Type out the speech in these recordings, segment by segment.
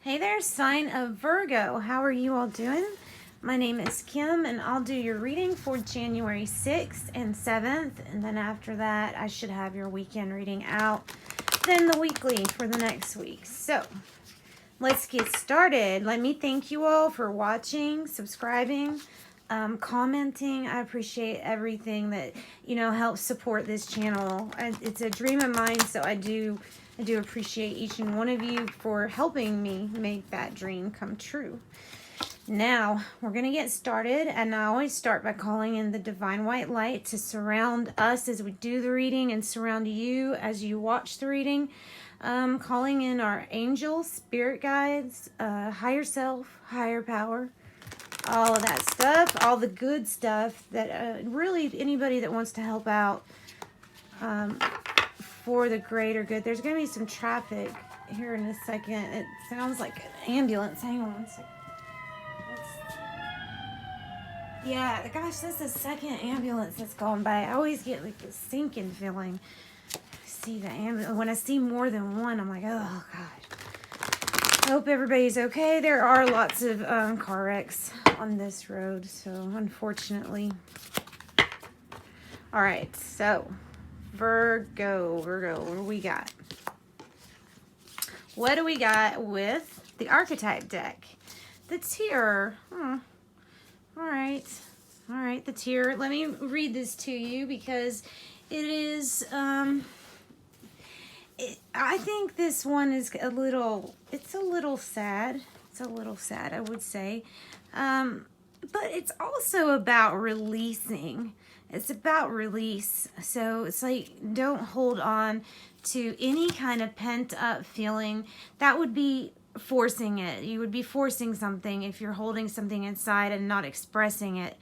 Hey there, sign of Virgo. How are you all doing? My name is Kim, and I'll do your reading for January 6th and 7th. And then after that, I should have your weekend reading out. Then the weekly for the next week. So, let's get started. Let me thank you all for watching, subscribing, commenting. I appreciate everything that, helps support this channel. It's a dream of mine, so I do appreciate each and one of you for helping me make that dream come true. Now, we're going to get started, and I always start by calling in the divine white light to surround us as we do the reading and surround you as you watch the reading. Calling in our angels, spirit guides, higher self, higher power, all of that stuff, all the good stuff that really anybody that wants to help out for the greater good. There's going to be some traffic here in a second. It sounds like an ambulance. Hang on one second. Yeah, gosh, that's the second ambulance that's gone by. I always get like this sinking feeling. See the ambulance. When I see more than one, I'm like, oh, God. I hope everybody's okay. There are lots of car wrecks on this road, so unfortunately. All right, so Virgo, what do we got? What do we got with the archetype deck? The Tear. All right, the Tear. Let me read this to you because it is, I think this one is it's a little sad. It's a little sad, I would say. But it's also about releasing. It's about release. So it's like, don't hold on to any kind of pent up feeling. That would be forcing it. You would be forcing something if you're holding something inside and not expressing it.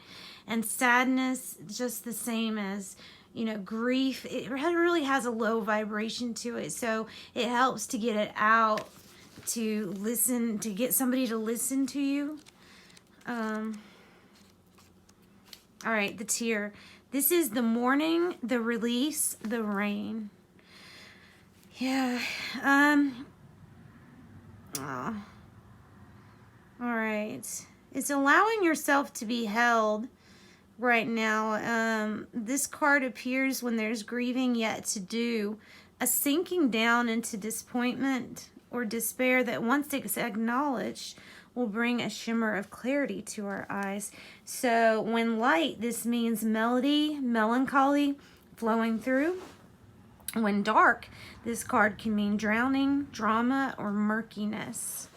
And sadness, just the same as, grief, it really has a low vibration to it. So it helps to get it out, to listen, to get somebody to listen to you. All right, the Tear. This is the morning, the release, the rain. Yeah. Oh. All right. It's allowing yourself to be held right now. This card appears when there's grieving yet to do, a sinking down into disappointment or despair that once it's acknowledged will bring a shimmer of clarity to our eyes. So when light, this means melody, melancholy flowing through. When dark, this card can mean drowning, drama, or murkiness.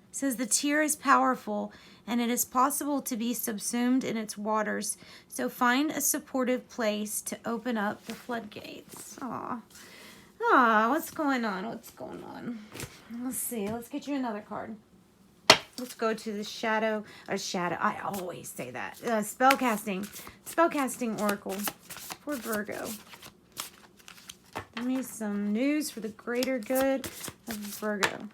Says the Tear is powerful and it is possible to be subsumed in its waters. So find a supportive place to open up the floodgates. Aw, what's going on? What's going on? Let's see. Let's get you another card. Let's go to the shadow. I always say that. Spellcasting oracle for Virgo. Give me some news for the greater good of Virgo.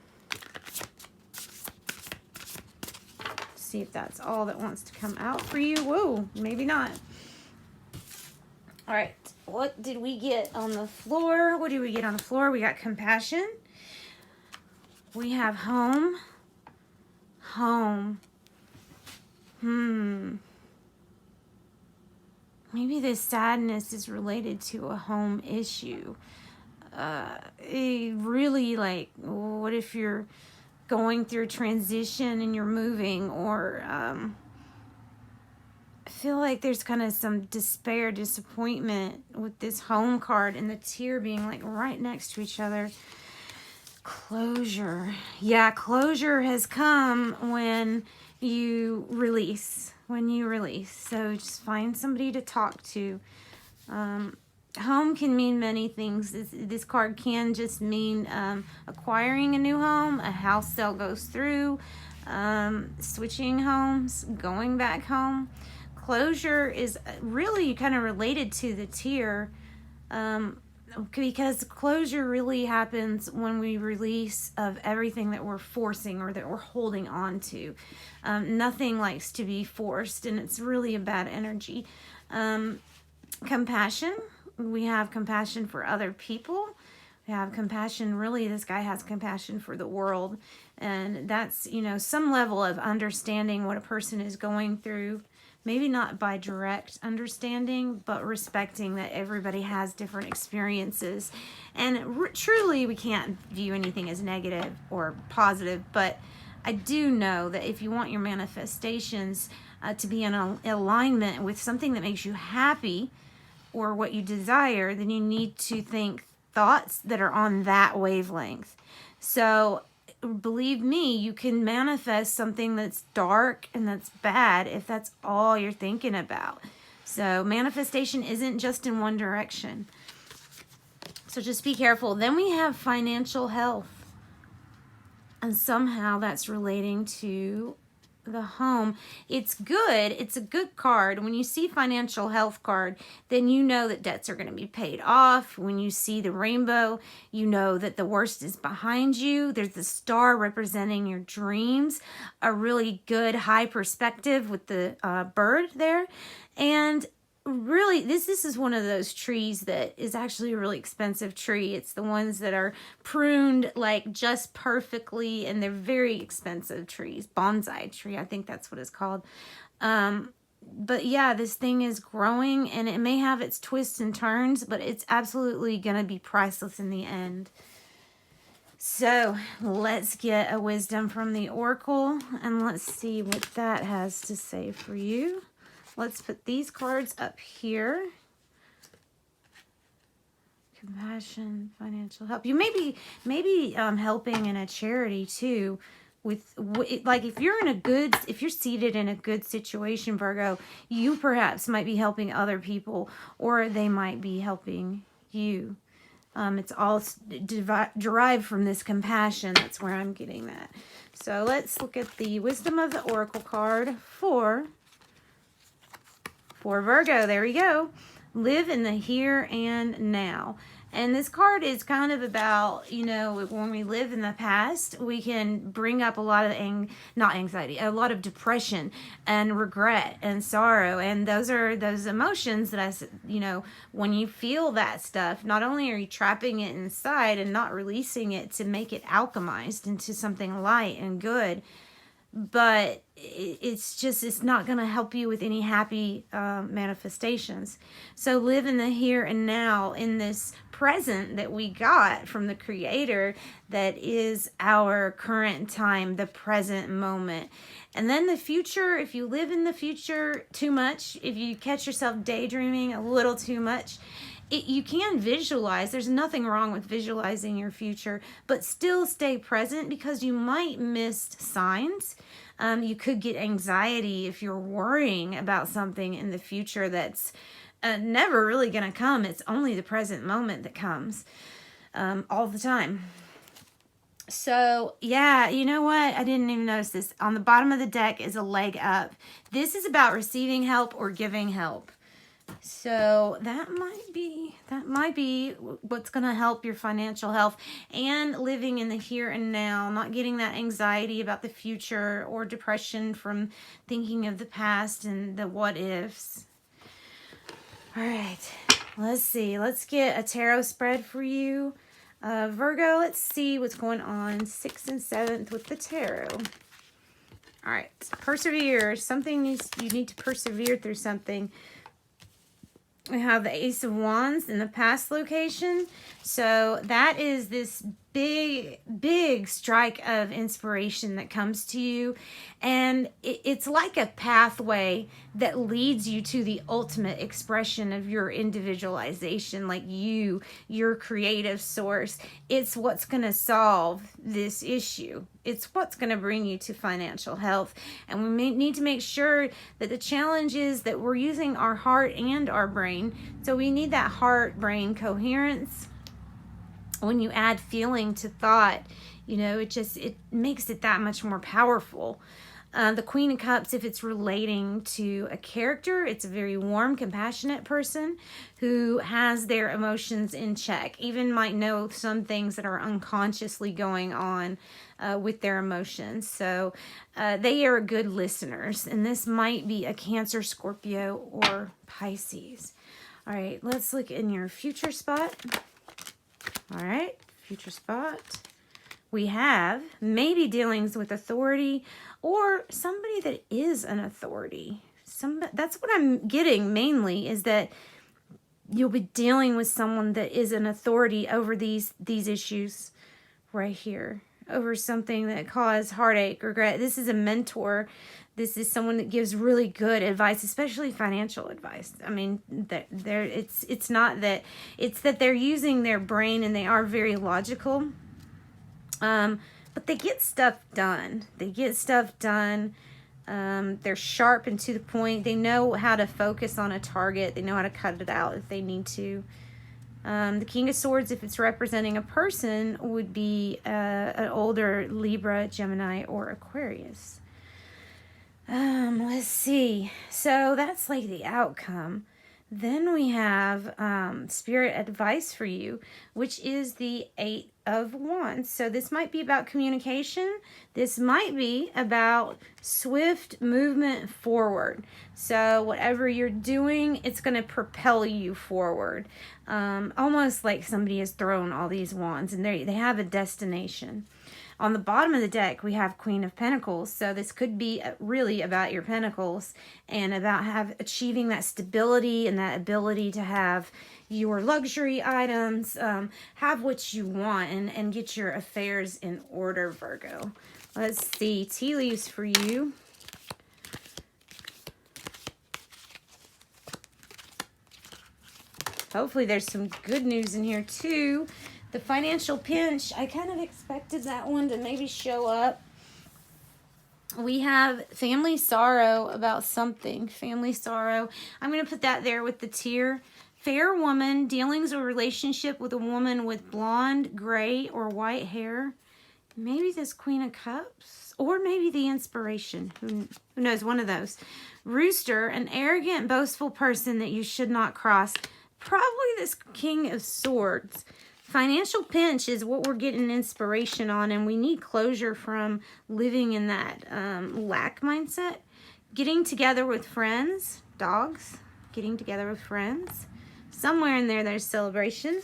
See if that's all that wants to come out for you. Whoa, maybe not. All right, what did we get on the floor? What did we get on the floor? We got compassion. We have home. Maybe this sadness is related to a home issue. Really, like, what if you're going through transition and you're moving, or I feel like there's kind of some despair, disappointment with this home card and the Tear being like right next to each other. Closure. Yeah, closure has come when you release. So just find somebody to talk to. Home can mean many things. This card can just mean acquiring a new home, a house sale goes through, switching homes, going back home. Closure is really kind of related to the Tear, because closure really happens when we release of everything that we're forcing or that we're holding on to. Nothing likes to be forced, and it's really a bad energy. Compassion. We have compassion for other people. have compassion. Really, this guy has compassion for the world. And that's, some level of understanding what a person is going through. Maybe not by direct understanding, but respecting that everybody has different experiences. And truly, we can't view anything as negative or positive. But I do know that if you want your manifestations to be in alignment with something that makes you happy or what you desire, then you need to think thoughts that are on that wavelength. So believe me, you can manifest something that's dark and that's bad if that's all you're thinking about. So manifestation isn't just in one direction. So just be careful. Then we have financial health. And somehow that's relating to the home. It's good. It's a good card. When you see financial health card, then you know that debts are going to be paid off. When you see the rainbow, you know that the worst is behind you. There's the star representing your dreams, a really good high perspective with the bird there. And really, this is one of those trees that is actually a really expensive tree. It's the ones that are pruned like just perfectly, and they're very expensive trees. Bonsai tree, I think that's what it's called. But yeah, this thing is growing, and it may have its twists and turns, but it's absolutely going to be priceless in the end. So let's get a wisdom from the oracle, and let's see what that has to say for you. Let's put these cards up here. Compassion, financial help. You may be helping in a charity too. Like if you're seated in a good situation, Virgo, you perhaps might be helping other people, or they might be helping you. It's all derived from this compassion. That's where I'm getting that. So let's look at the wisdom of the oracle card for Virgo. There we go. Live in the here and now. And this card is kind of about, when we live in the past, we can bring up a lot of a lot of depression and regret and sorrow. And those are those emotions that when you feel that stuff, not only are you trapping it inside and not releasing it to make it alchemized into something light and good, but it's not going to help you with any happy manifestations. So live in the here and now, in this present that we got from the Creator, that is our current time, the present moment. And then the future, if you live in the future too much, if you catch yourself daydreaming a little too much, you can visualize. There's nothing wrong with visualizing your future, but still stay present, because you might miss signs. You could get anxiety if you're worrying about something in the future that's never really going to come. It's only the present moment that comes all the time. So, yeah, you know what? I didn't even notice this. On the bottom of the deck is a leg up. This is about receiving help or giving help. So that might be what's going to help your financial health, and living in the here and now, not getting that anxiety about the future or depression from thinking of the past and the what ifs. All right, let's see. Let's get a tarot spread for you. Virgo, let's see what's going on 6th and 7th with the tarot. All right, persevere. You need to persevere through something. We have the Ace of Wands in the past location. So that is this big strike of inspiration that comes to you. And it's like a pathway that leads you to the ultimate expression of your individualization, like your creative source. It's what's going to solve this issue. It's what's going to bring you to financial health. And we need to make sure that the challenge is that we're using our heart and our brain. So we need that heart-brain coherence. When you add feeling to thought, it makes it that much more powerful. The Queen of Cups, if it's relating to a character, it's a very warm, compassionate person who has their emotions in check, even might know some things that are unconsciously going on with their emotions. So they are good listeners, and this might be a Cancer, Scorpio, or Pisces. All right, let's look in your future spot. All right, future spot. We have maybe dealings with authority or somebody that is an authority. That's what I'm getting mainly, is that you'll be dealing with someone that is an authority over these issues right here, over something that caused heartache, regret. This is a mentor. This is someone that gives really good advice, especially financial advice. I mean, it's not that, it's that they're using their brain and they are very logical. But they get stuff done. They get stuff done. They're sharp and to the point. They know how to focus on a target. They know how to cut it out if they need to. The King of Swords, if it's representing a person, would be an older Libra, Gemini, or Aquarius. Let's see. So that's like the outcome. Then we have Spirit advice for you, which is the 8 of Wands. So this might be about communication. This might be about swift movement forward. So whatever you're doing, it's going to propel you forward. Almost like somebody has thrown all these wands and they have a destination. On the bottom of the deck, we have Queen of Pentacles. So this could be really about your pentacles and about achieving that stability and that ability to have your luxury items, have what you want, and get your affairs in order, Virgo. Let's see. Tea leaves for you. Hopefully there's some good news in here too. The financial pinch, I kind of expected that one to maybe show up. We have family sorrow about something. Family sorrow. I'm going to put that there with the tear. Fair woman, dealings or relationship with a woman with blonde, gray, or white hair. Maybe this Queen of Cups. Or maybe the inspiration. Who knows? One of those. Rooster, an arrogant, boastful person that you should not cross. Probably this King of Swords. Financial pinch is what we're getting inspiration on, and we need closure from living in that lack mindset. Getting together with friends, dogs, getting together with friends. Somewhere in there, there's celebration.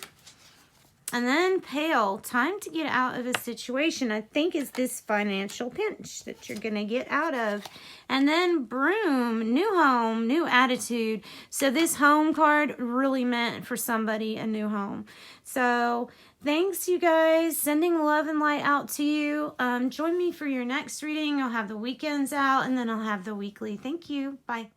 And then pale, time to get out of a situation, I think, is this financial pinch that you're going to get out of. And then broom, new home, new attitude. So this home card really meant for somebody a new home. So thanks, you guys. Sending love and light out to you. Join me for your next reading. I'll have the weekends out, and then I'll have the weekly. Thank you. Bye.